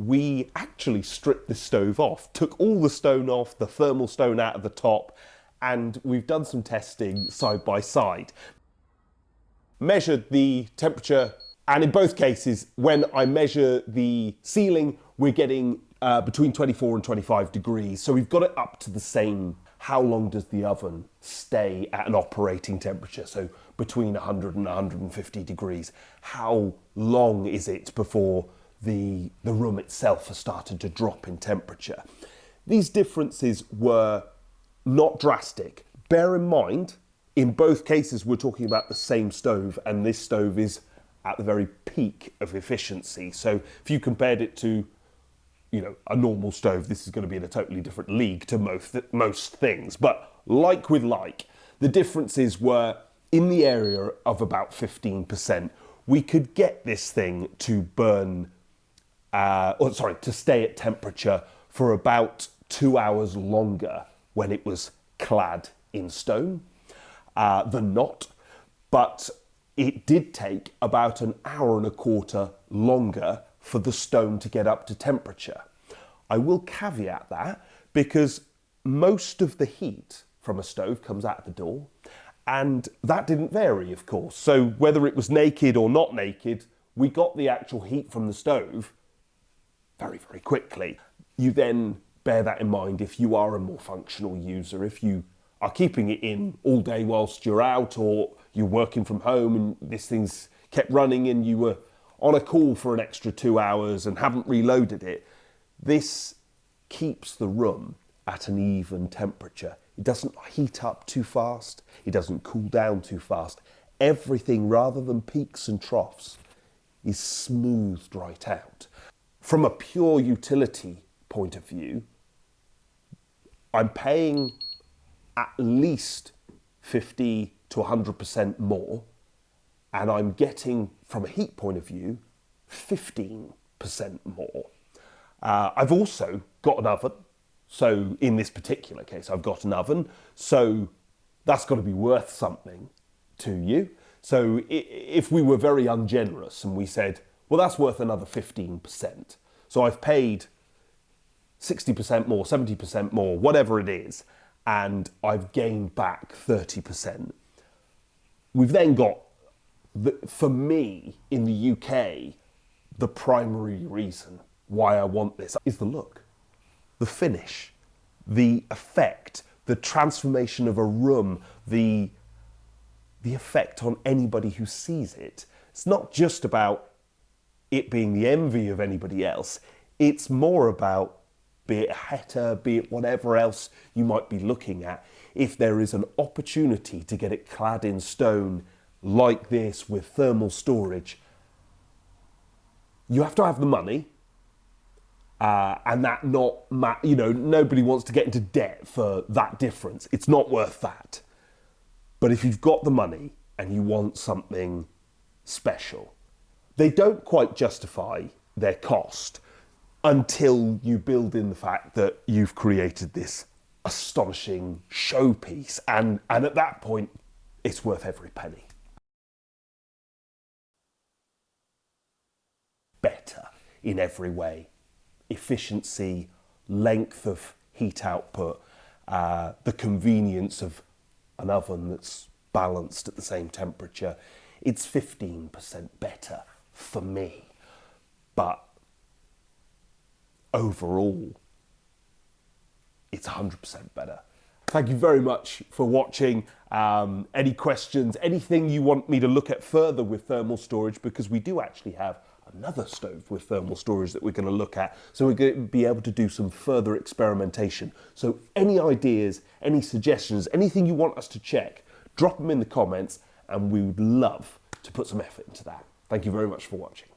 we actually stripped the stove off, took all the stone off, the thermal stone out of the top, and we've done some testing side by side. Measured the temperature, and in both cases, when I measure the ceiling, we're getting between 24 and 25 degrees. So we've got it up to the same. How long does the oven stay at an operating temperature? So between 100 and 150 degrees. How long is it before the room itself has started to drop in temperature? These differences were not drastic. Bear in mind, in both cases, we're talking about the same stove, and this stove is at the very peak of efficiency. So if you compared it to, you know, a normal stove, this is going to be in a totally different league to most things. But like with like, the differences were in the area of about 15%. We could get this thing to burn, to stay at temperature for about 2 hours longer when it was clad in stone than not. But it did take about an hour and a quarter longer for the stone to get up to temperature. I will caveat that because most of the heat from a stove comes out the door, and that didn't vary, of course. So whether it was naked or not naked, we got the actual heat from the stove very, very quickly. You then bear that in mind if you are a more functional user, if you are keeping it in all day whilst you're out, or you're working from home and this thing's kept running and you were on a call for an extra 2 hours and haven't reloaded it. This keeps the room at an even temperature. It doesn't heat up too fast. It doesn't cool down too fast. Everything, rather than peaks and troughs, is smoothed right out. From a pure utility point of view, I'm paying at least 50 to 100% more, and I'm getting, from a heat point of view, 15% more. I've also got an oven. So in this particular case, I've got an oven. So that's got to be worth something to you. So if we were very ungenerous and we said, well, that's worth another 15%. So I've paid 60% more, 70% more, whatever it is, and I've gained back 30%. We've then got, for me, in the UK, the primary reason why I want this is the look, the finish, the effect, the transformation of a room, the effect on anybody who sees it. It's not just about it being the envy of anybody else. It's more about, be it Heta, be it whatever else you might be looking at, if there is an opportunity to get it clad in stone like this with thermal storage, you have to have the money. And that nobody wants to get into debt for that difference. It's not worth that. But if you've got the money and you want something special, they don't quite justify their cost until you build in the fact that you've created this astonishing showpiece. And at that point, it's worth every penny. Better in every way. Efficiency, length of heat output, the convenience of an oven that's balanced at the same temperature. It's 15% better for me, but overall, it's 100% better. Thank you very much for watching. Any questions, anything you want me to look at further with thermal storage, because we do actually have another stove with thermal storage that we're going to look at, so we're going to be able to do some further experimentation. So any ideas, any suggestions, anything you want us to check, drop them in the comments, and we would love to put some effort into that. Thank you very much for watching.